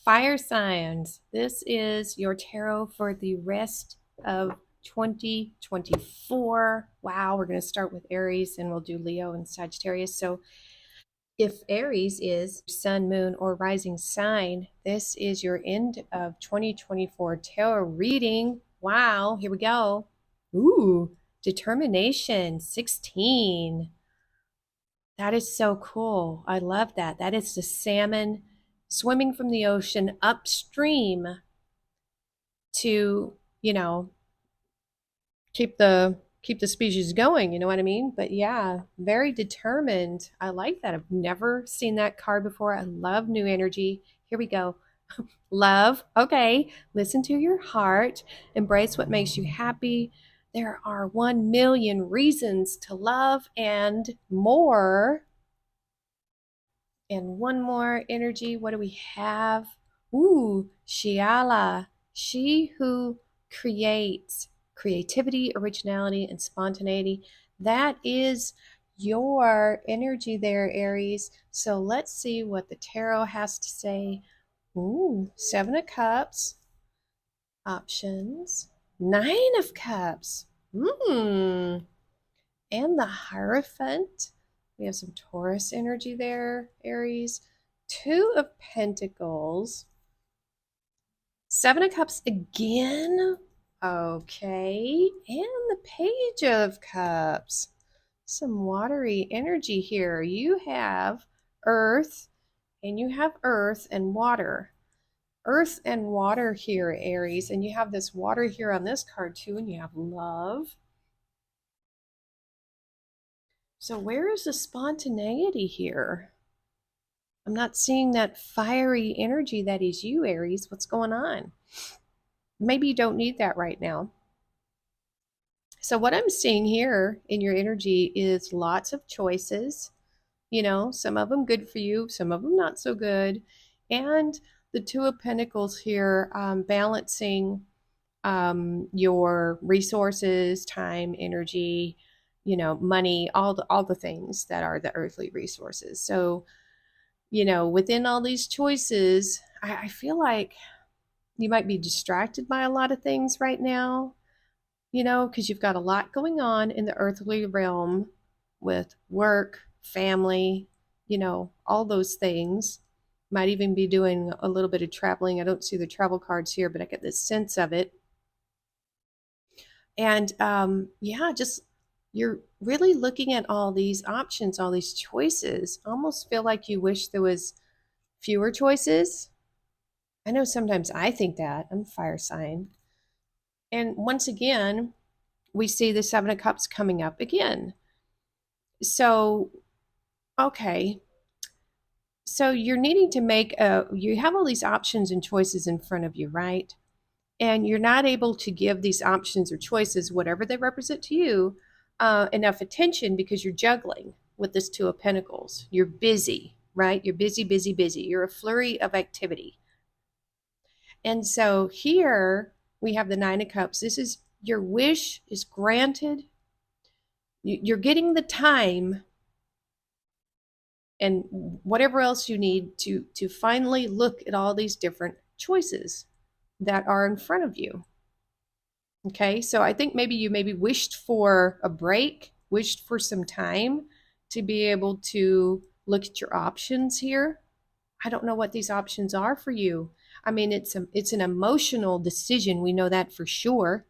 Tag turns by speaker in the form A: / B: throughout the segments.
A: Fire signs. This is your tarot for the rest of 2024. Wow, we're going to start with Aries and we'll do Leo and Sagittarius. So, if Aries is sun, moon, or rising sign, this is your end of 2024 tarot reading. Wow, here we go. Ooh, determination 16. That is so cool. I love that. That is the salmon swimming from the ocean upstream to, you know, keep the species going, you know what I mean? But yeah, very determined. I like that. I've never seen that card before. I love new energy. Here we go. Love. Okay. Listen to your heart. Embrace what makes you happy. There are 1 million reasons to love and more. And one more energy. What do we have? Ooh, Shiala. She who creates creativity, originality, and spontaneity. That is your energy there, Aries. So let's see what the tarot has to say. Ooh, Seven of Cups. Options. Nine of Cups. Hmm. And the Hierophant. We have some Taurus energy there, Aries. Two of Pentacles. Seven of Cups again. Okay. And the Page of Cups. Some watery energy here. You have Earth, and you have Earth and water. Earth and water here, Aries. And you have this water here on this card too, and you have love. So where is the spontaneity here? I'm not seeing that fiery energy that is you, Aries. What's going on? Maybe you don't need that right now. So what I'm seeing here in your energy is lots of choices. You know, some of them good for you, some of them not so good. And the Two of Pentacles here, balancing your resources, time, energy, you know, money, all the things that are the earthly resources. So, you know, within all these choices, I feel like you might be distracted by a lot of things right now, you know, because you've got a lot going on in the earthly realm with work, family, you know, all those things. Might even be doing a little bit of traveling. I don't see the travel cards here, but I get this sense of it. And yeah, just you're really looking at all these options, all these choices. Almost feel like you wish there was fewer choices. I know sometimes I think that. I'm a fire sign. And once again, we see the Seven of Cups coming up again. So, okay. So you're needing to you have all these options and choices in front of you, right? And you're not able to give these options or choices, whatever they represent to you, enough attention because you're juggling with this Two of Pentacles. You're busy, right? You're busy, busy, busy. You're a flurry of activity. And so here we have the Nine of Cups. This is your wish is granted. You're getting the time and whatever else you need to finally look at all these different choices that are in front of you. Okay, so I think maybe you wished for a break, wished for some time to be able to look at your options here. I don't know what these options are for you. I mean, it's an emotional decision. We know that for sure,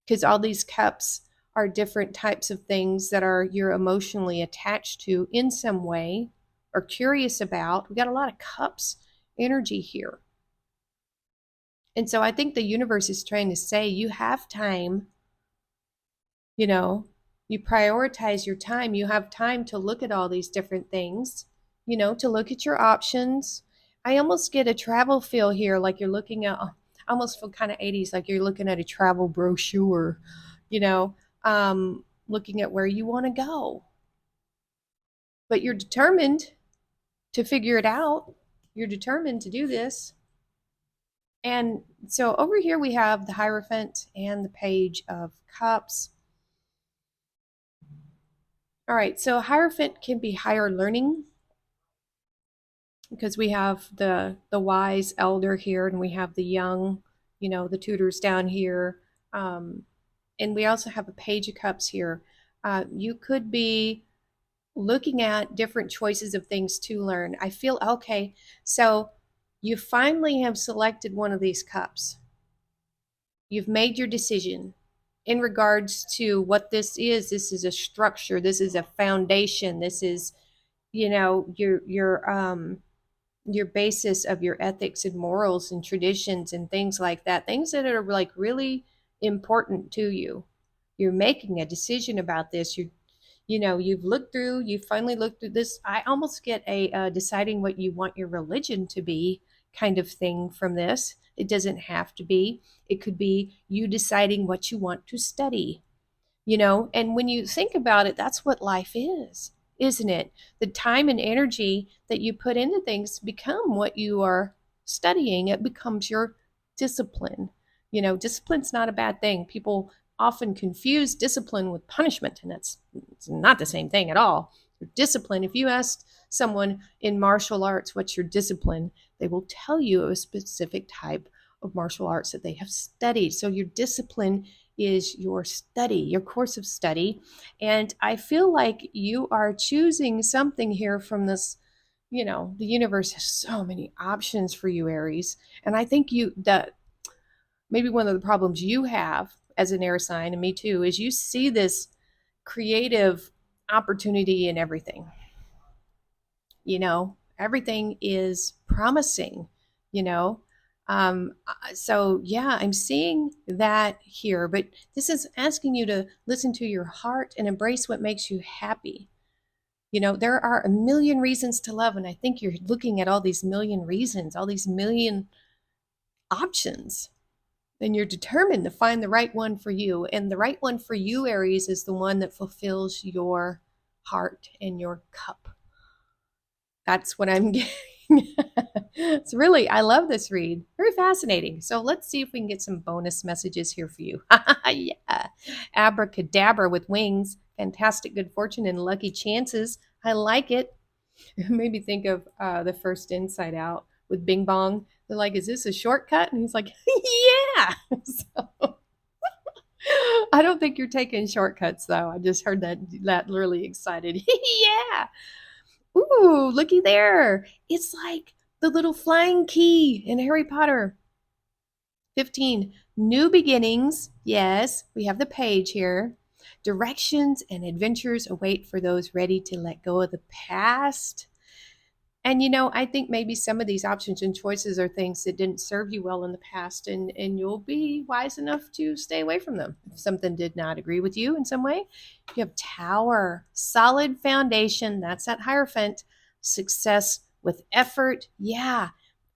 A: because all these cups are different types of things that are you're emotionally attached to in some way or curious about. We got a lot of cups energy here. And so I think the universe is trying to say you have time, you know, you prioritize your time. You have time to look at all these different things, you know, to look at your options. I almost get a travel feel here, like you're looking at, I almost feel kind of 80s, like you're looking at a travel brochure, you know, looking at where you want to go. But you're determined to figure it out. You're determined to do this. And so over here we have the Hierophant and the Page of Cups. All right, so Hierophant can be higher learning. because we have the wise elder here, and we have the young, the tutors down here, um, and we also have a page of cups here. You could be looking at different choices of things to learn. I feel okay. So you finally have selected one of these cups. You've made your decision in regards to what this is. This is a structure. This is a foundation. This is, your basis of your ethics and morals and traditions and things like that. Things that are like really important to you. You're making a decision about this. You've finally looked through this. I almost get a deciding what you want your religion to be kind of thing from this. It doesn't have to be. It could be you deciding what you want to study, and when you think about it, that's what life is, isn't it? The time and energy that you put into things become what you are studying. It becomes your discipline. Discipline's not a bad thing. People often confuse discipline with punishment, and it's not the same thing at all. Discipline, if you ask someone in martial arts what's your discipline, they will tell you a specific type of martial arts that they have studied. So your discipline is your study, your course of study. And I feel like you are choosing something here from this. The universe has so many options for you, Aries. And I think that maybe one of the problems you have as an air sign, and me too, is you see this creative opportunity in everything. Everything is promising, you know. So yeah, I'm seeing that here, but this is asking you to listen to your heart and embrace what makes you happy. There are a million reasons to love, and I think you're looking at all these million reasons, all these million options, and you're determined to find the right one for you. And the right one for you, Aries, is the one that fulfills your heart and your cup. That's what I'm getting. It's really, I love this read. Very fascinating. So let's see if we can get some bonus messages here for you. Yeah. Abracadabra with wings. Fantastic good fortune and lucky chances. I like it. It made me think of the first Inside Out with Bing Bong. They're like, is this a shortcut? And he's like, yeah. So, I don't think you're taking shortcuts, though. I just heard that really excited. Yeah. Ooh, looky there. It's like the little flying key in Harry Potter. 15. New beginnings. Yes, we have the page here. Directions and adventures await for those ready to let go of the past. And I think maybe some of these options and choices are things that didn't serve you well in the past, and you'll be wise enough to stay away from them. If something did not agree with you in some way, you have Tower, solid foundation. That's that Hierophant. Success with effort. Yeah,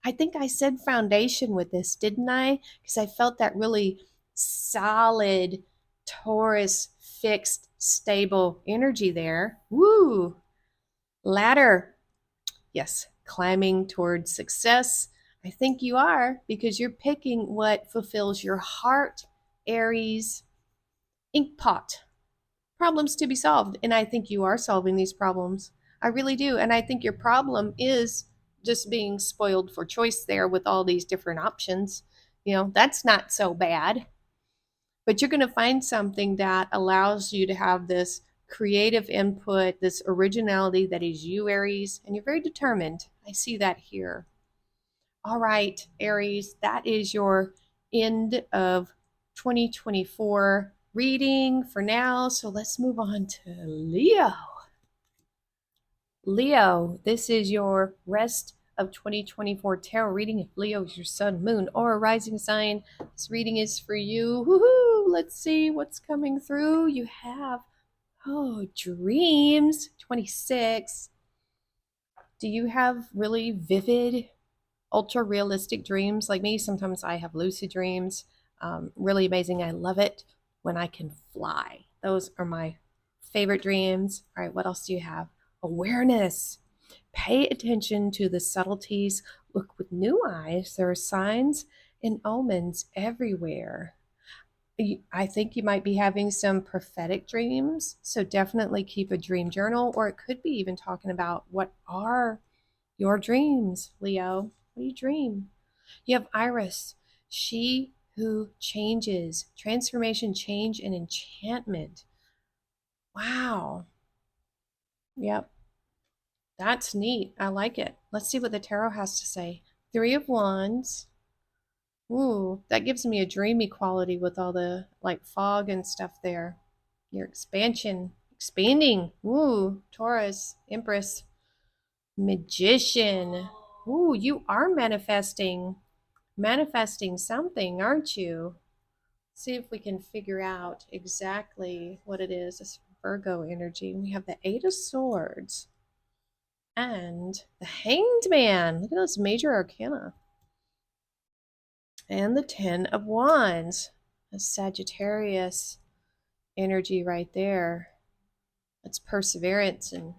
A: I think I said foundation with this, didn't I? Because I felt that really solid Taurus, fixed, stable energy there. Woo! Ladder. Yes, climbing towards success. I think you are, because you're picking what fulfills your heart, Aries. Inkpot. Problems to be solved. And I think you are solving these problems. I really do. And I think your problem is just being spoiled for choice there with all these different options. That's not so bad. But you're going to find something that allows you to have this creative input, this originality that is you, Aries, and you're very determined. I see that here. All right, Aries, that is your end of 2024 reading for now. So let's move on to Leo. Leo, this is your rest of 2024 tarot reading. If Leo is your sun, moon, or rising sign, this reading is for you. Woohoo! Let's see what's coming through. You have, dreams, 26. Do you have really vivid, ultra realistic dreams like me? Sometimes I have lucid dreams. Really amazing. I love it when I can fly. Those are my favorite dreams. All right, what else do you have? Awareness. Pay attention to the subtleties. Look with new eyes. There are signs and omens everywhere. I think you might be having some prophetic dreams. So definitely keep a dream journal, or it could be even talking about what are Your dreams, Leo. What do you dream? You have Iris, she who changes, transformation, change, and enchantment. Wow. Yep. That's neat. I like it. Let's see what the tarot has to say. Three of Wands. Ooh, that gives me a dreamy quality with all the like fog and stuff there. Your expansion, expanding. Ooh, Taurus, Empress, Magician. Ooh, you are manifesting something, aren't you? See if we can figure out exactly what it is. This Virgo energy. We have the Eight of Swords and the Hanged Man. Look at those major arcana. And the Ten of Wands. A Sagittarius energy right there. That's perseverance and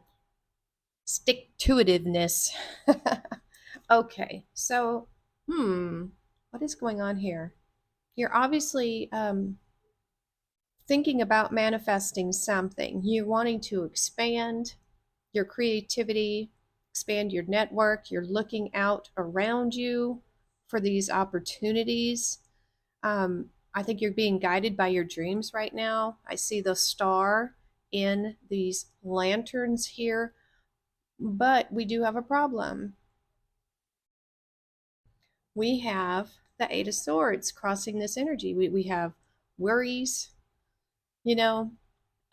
A: stick to itiveness. Okay, so, what is going on here? You're obviously thinking about manifesting something. You're wanting to expand your creativity, expand your network. You're looking out around you for these opportunities. I think you're being guided by your dreams right now. I see the star in these lanterns here, but we do have a problem. We have the Eight of Swords crossing this energy. We have worries, you know,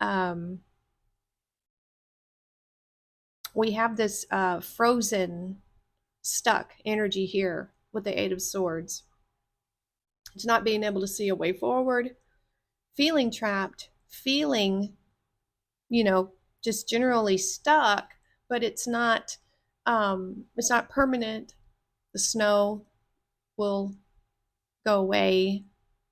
A: um, we have this frozen, stuck energy here with the Eight of Swords. It's not being able to see a way forward, feeling trapped, feeling, you know, just generally stuck, but it's not permanent. The snow will go away.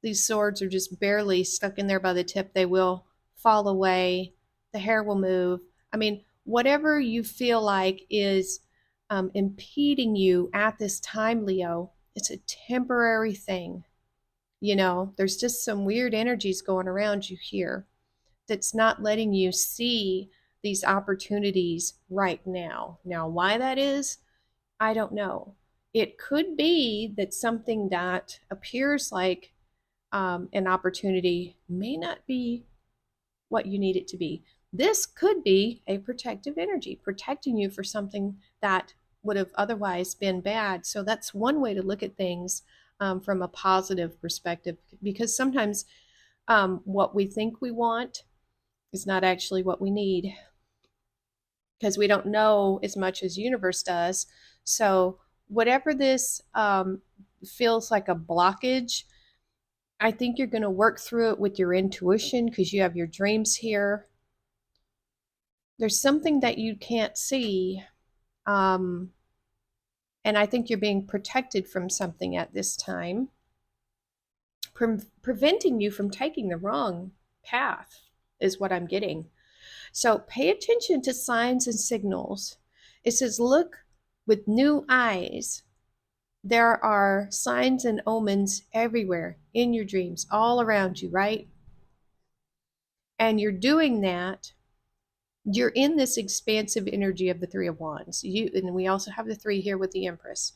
A: These swords are just barely stuck in there by the tip. They will fall away. The hair will move. I mean, whatever you feel like is impeding you at this time, Leo, it's a temporary thing. You know, there's just some weird energies going around you here that's not letting you see these opportunities right now. Now, why that is, I don't know. It could be that something that appears like an opportunity may not be what you need it to be. This could be a protective energy, protecting you for something that would have otherwise been bad. So that's one way to look at things from a positive perspective, because sometimes what we think we want is not actually what we need, because we don't know as much as the universe does. So whatever this feels like a blockage, I think you're going to work through it with your intuition because you have your dreams here. There's something that you can't see. Um, and I think you're being protected from something at this time, preventing you from taking the wrong path, is what I'm getting. So pay attention to signs and signals. It says, look with new eyes. There are signs and omens everywhere in your dreams, all around you, right? And you're doing that. You're in this expansive energy of the Three of Wands. And we also have the three here with the Empress.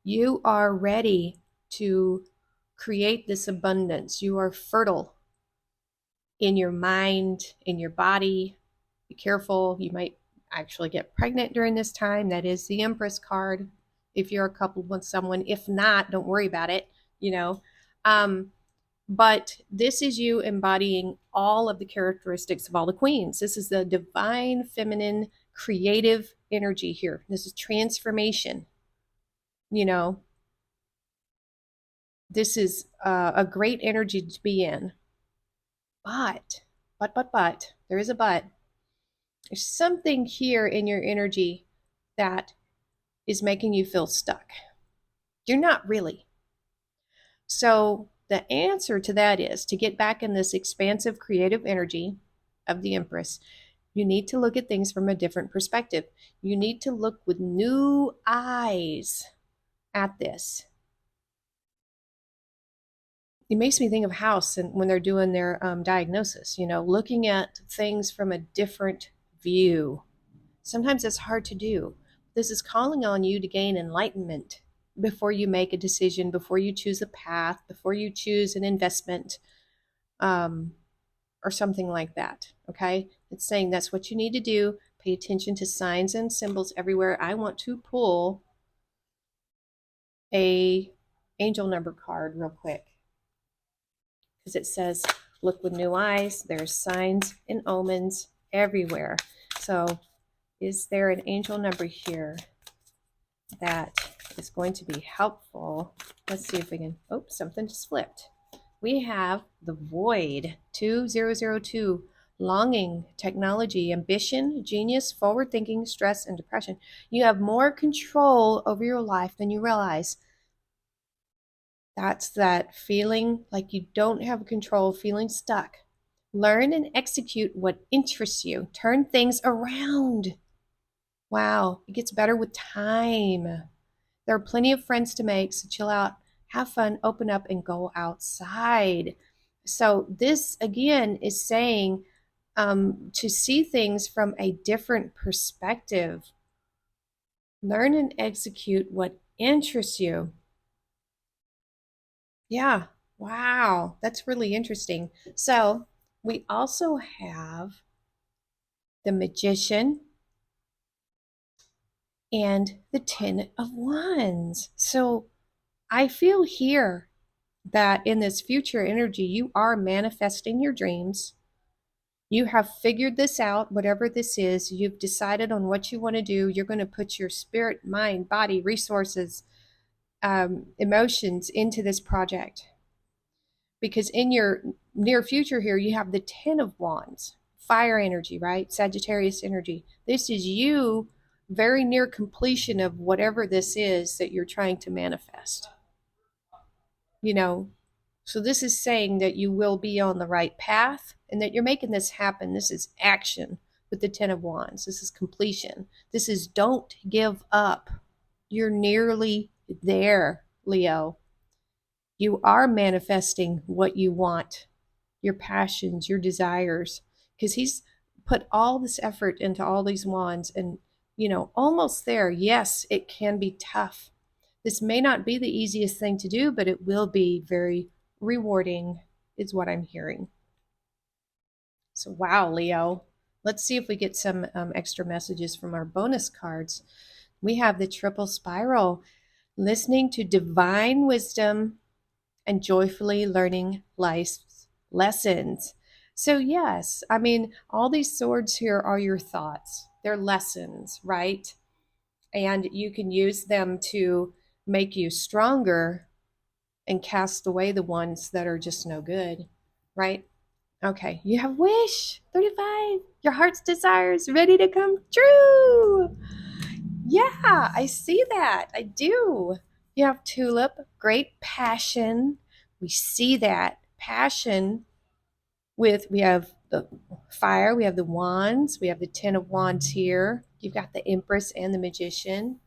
A: You are ready to create this abundance. You are fertile in your mind, in your body. Be careful. You might actually get pregnant during this time. That is the Empress card if you're coupled with someone. If not, don't worry about it, you know. But this is you embodying all of the characteristics of all the queens. This is the divine feminine creative energy here. This is transformation. You know, this is a great energy to be in. But, there is a but. There's something here in your energy that is making you feel stuck. You're not really. So the answer to that is to get back in this expansive creative energy of the Empress. You need to look at things from a different perspective. You need to look with new eyes at this. It makes me think of House and when they're doing their diagnosis, you know, looking at things from a different view. Sometimes it's hard to do. This is calling on you to gain enlightenment before you make a decision, before you choose a path, before you choose an investment, um, or something like that. Okay? It's saying that's what you need to do. Pay attention to signs and symbols everywhere. I want to pull a angel number card real quick because it says, look with new eyes. There's signs and omens everywhere. So is there an angel number here that is going to be helpful? Let's see if we can, oh, something just flipped. We have the void, 2002, longing, technology, ambition, genius, forward thinking, stress, and depression. You have more control over your life than you realize. That's that feeling like you don't have control, feeling stuck. Learn and execute what interests you. Turn things around. Wow, it gets better with time. There are plenty of friends to make, so chill out, have fun, open up, and go outside. So, this again is saying to see things from a different perspective. Learn and execute what interests you. Yeah, wow, that's really interesting. So, we also have the Magician and the Ten of Wands. So, I feel here that in this future energy, you are manifesting your dreams. You have figured this out, whatever this is. You've decided on what you want to do. You're going to put your spirit, mind, body, resources, emotions into this project. Because in your near future here, you have the Ten of Wands, fire energy, right? Sagittarius energy. This is you very near completion of whatever this is that you're trying to manifest. You know, so this is saying that you will be on the right path and that you're making this happen. This is action with the Ten of Wands. This is completion. This is don't give up. You're nearly there, Leo. You are manifesting what you want, your passions, your desires, because he's put all this effort into all these wands and, almost there. Yes, it can be tough. This may not be the easiest thing to do, but it will be very rewarding, is what I'm hearing. So, wow, Leo. Let's see if we get some extra messages from our bonus cards. We have the triple spiral, listening to divine wisdom and joyfully learning life's lessons. So, yes, I mean, all these swords here are your thoughts, they're lessons, right? And you can use them to make you stronger and cast away the ones that are just no good, right? Okay, you have wish 35, your heart's desires ready to come true. Yeah, I see that. I do. You have tulip, great passion. We see that passion we have the fire, we have the wands, we have the Ten of Wands here. You've got the Empress and the Magician.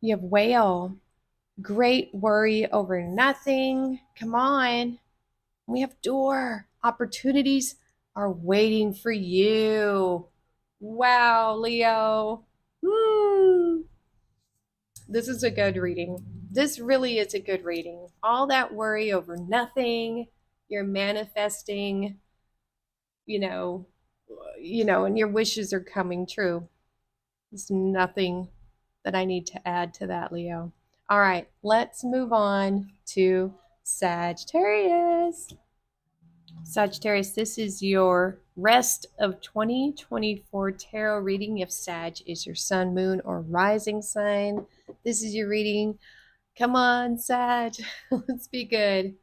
A: You have whale, great worry over nothing. Come on. We have door, opportunities are waiting for you. Wow, Leo. This is a good reading. This really is a good reading. All that worry over nothing, you're manifesting, you know, and your wishes are coming true. There's nothing that I need to add to that, Leo. All right, let's move on to Sagittarius. Sagittarius, this is your rest of 2024 tarot reading. If Sag is your sun, moon, or rising sign, this is your reading. Come on, Sag. Let's be good.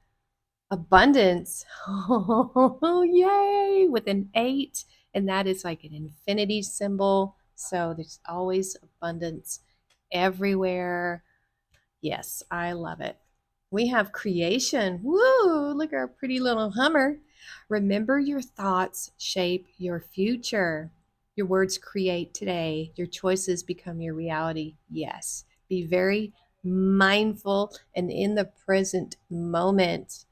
A: Abundance. Oh, yay. With an 8. And that is like an infinity symbol. So there's always abundance everywhere. Yes, I love it. We have creation. Woo, look at our pretty little Hummer. Remember, your thoughts shape your future. Your words create today. Your choices become your reality. Yes. Be very mindful and in the present moment.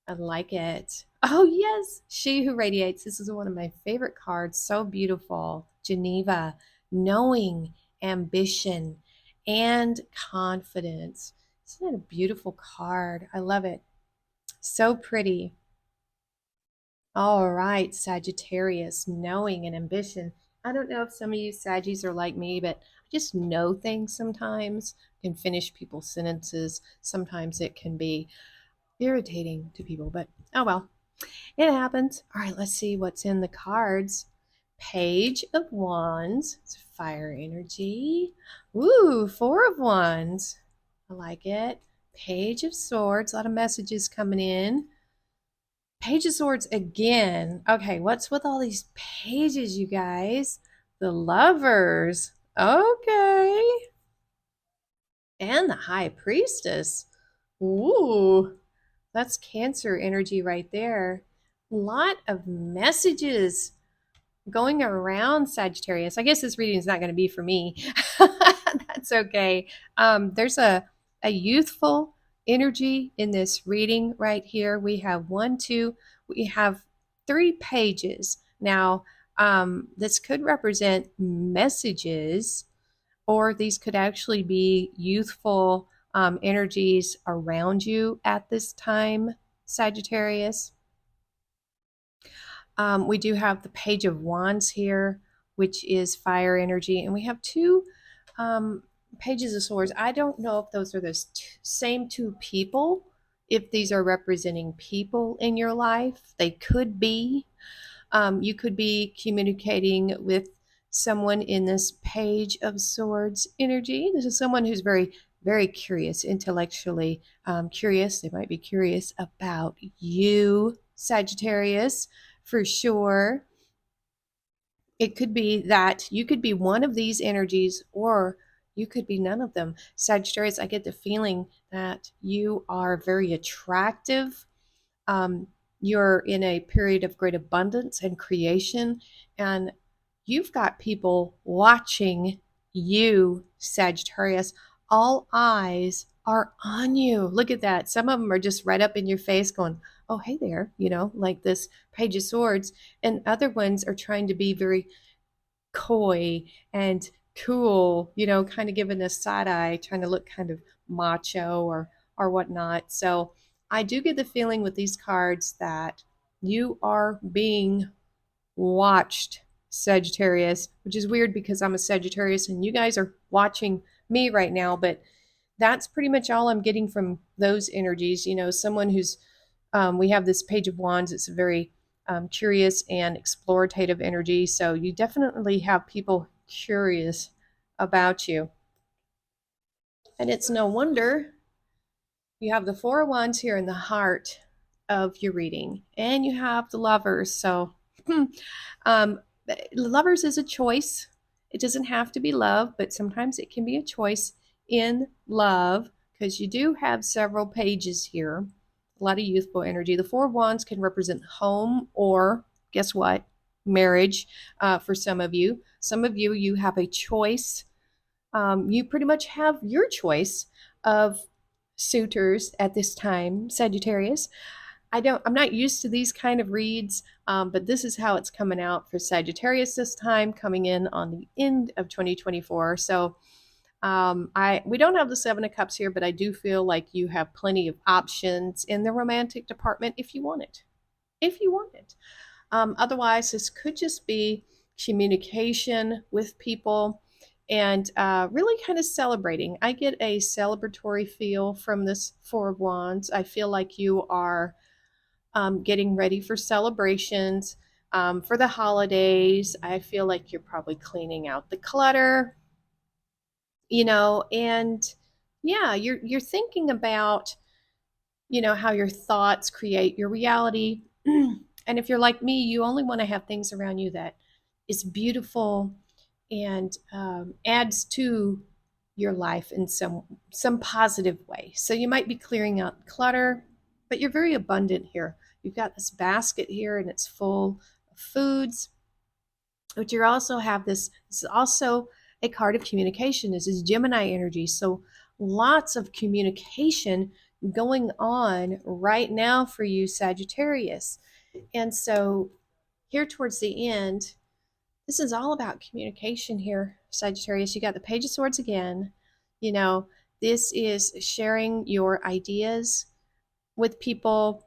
A: I like it. Oh, yes. She who radiates. This is one of my favorite cards. So beautiful. Geneva, knowing, ambition, and confidence. Isn't that a beautiful card? I love it. So pretty. All right, Sagittarius, knowing and ambition. I don't know if some of you Saggies are like me, but I just know things sometimes. Can finish people's sentences. Sometimes it can be irritating to people, but oh well. It happens. All right, let's see what's in the cards. Page of Wands. It's fire energy. Ooh, Four of Wands. I like it. Page of Swords. A lot of messages coming in. Page of Swords again. Okay, what's with all these pages, you guys? The Lovers. Okay. And the High Priestess. Ooh, that's Cancer energy right there. A lot of messages going around Sagittarius. I guess this reading is not going to be for me. That's okay. There's a youthful energy in this reading right here. We have one, two, we have three pages. Now, this could represent messages, or these could actually be youthful energies around you at this time, Sagittarius. We do have the Page of Wands here, which is fire energy, and we have two Pages of Swords. I don't know if those are the same two people, if these are representing people in your life. They could be. You could be communicating with someone in this Page of Swords energy. This is someone who's very, very curious, intellectually curious. They might be curious about you, Sagittarius, for sure. It could be that you could be one of these energies, or you could be none of them. Sagittarius, I get the feeling that you are very attractive. um, you're in a period of great abundance and creation, and you've got people watching you, Sagittarius. All eyes are on you. Look at that. Some of them are just right up in your face going, oh, hey there, like this Page of Swords. And other ones are trying to be very coy and cool, kind of giving a side eye, trying to look kind of macho or whatnot. So I do get the feeling with these cards that you are being watched, Sagittarius, which is weird because I'm a Sagittarius and you guys are watching me right now, but that's pretty much all I'm getting from those energies. Someone who's, we have this Page of Wands. It's a very curious and explorative energy. So you definitely have people curious about you. And it's no wonder you have the Four of Wands here in the heart of your reading, and you have the Lovers. So, um, Lovers is a choice. It doesn't have to be love, but sometimes it can be a choice in love, because you do have several pages here. A lot of youthful energy. The Four of Wands can represent home, or guess what? Marriage for some of you. Some of you, you have a choice. You pretty much have your choice of suitors at this time, Sagittarius. I'm not used to these kind of reads, but this is how it's coming out for Sagittarius this time, coming in on the end of 2024. So we don't have the Seven of Cups here, but I do feel like you have plenty of options in the romantic department if you want it. If you want it. Otherwise, this could just be communication with people and really kind of celebrating. I get a celebratory feel from this Four of Wands. I feel like you are getting ready for celebrations, for the holidays. I feel like you're probably cleaning out the clutter, and yeah, you're thinking about, how your thoughts create your reality. And if you're like me, you only want to have things around you that is beautiful and adds to your life in some positive way. So you might be clearing out clutter, but you're very abundant here. You've got this basket here, and it's full of foods. But you also have this is also a card of communication. This is Gemini energy. So lots of communication going on right now for you, Sagittarius. And so, here towards the end, this is all about communication here, Sagittarius. You got the Page of Swords again. You know, this is sharing your ideas with people.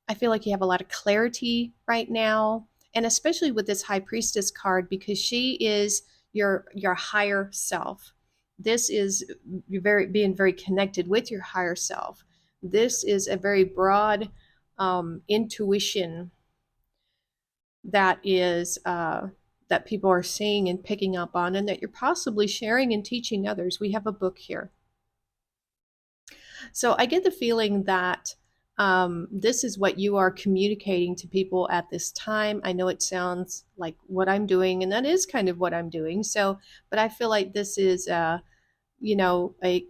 A: I feel like you have a lot of clarity right now, and especially with this High Priestess card, because she is your higher self. This is being very connected with your higher self. This is a very broad intuition that is that people are seeing and picking up on, and that you're possibly sharing and teaching others. We have a book here. So I get the feeling that this is what you are communicating to people at this time. I know it sounds like what I'm doing, and that is kind of what I'm doing. So, but I feel like this is, a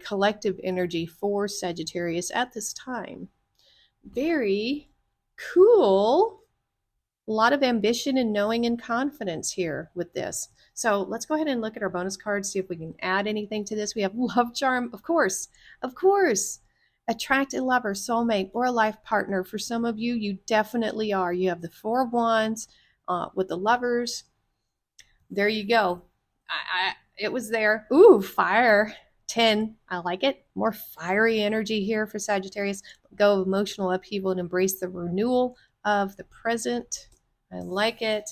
A: collective energy for Sagittarius at this time. Very cool. A lot of ambition and knowing and confidence here with this. So let's go ahead and look at our bonus cards, see if we can add anything to this. We have love charm, of course, of course. Attract a lover, soulmate, or a life partner. For some of you, you definitely are. You have the Four of Wands with the lovers. There you go. It was there. Ooh, fire. 10. I like it. More fiery energy here for Sagittarius. Go of emotional upheaval and embrace the renewal of the present. I like it.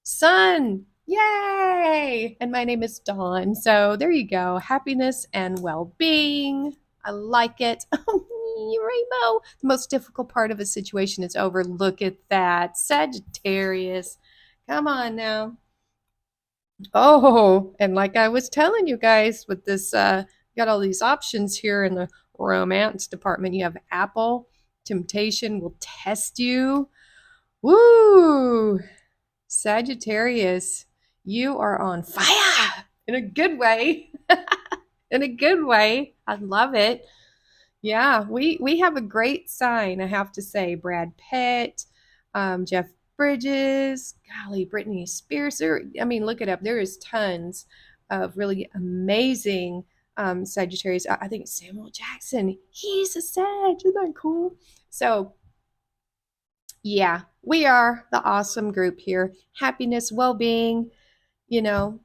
A: Sun. Yay! And my name is Dawn. So there you go. Happiness and well-being. I like it. Rainbow. The most difficult part of a situation is over. Look at that. Sagittarius. Come on now. Oh, and like I was telling you guys with this, got all these options here in the romance department. You have Apple, Temptation will test you. Woo! Sagittarius, you are on fire in a good way. In a good way. I love it. Yeah, we have a great sign, I have to say. Brad Pitt, Jeff Bridges, golly, Britney Spears. I mean, look it up. There is tons of really amazing Sagittarius. I think Samuel Jackson, he's a Sag. Isn't that cool? So, yeah, we are the awesome group here. Happiness, well-being, you know,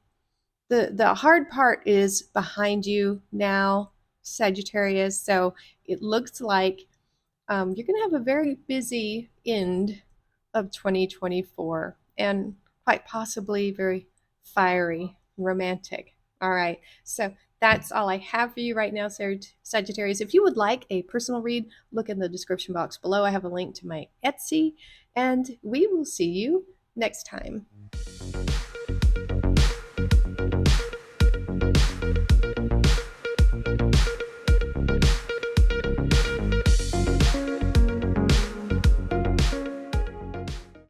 A: the hard part is behind you now, Sagittarius. So it looks like you're going to have a very busy end of 2024, and quite possibly very fiery, romantic. All right. So that's all I have for you right now, Sagittarius. If you would like a personal read, look in the description box below. I have a link to my Etsy, and we will see you next time.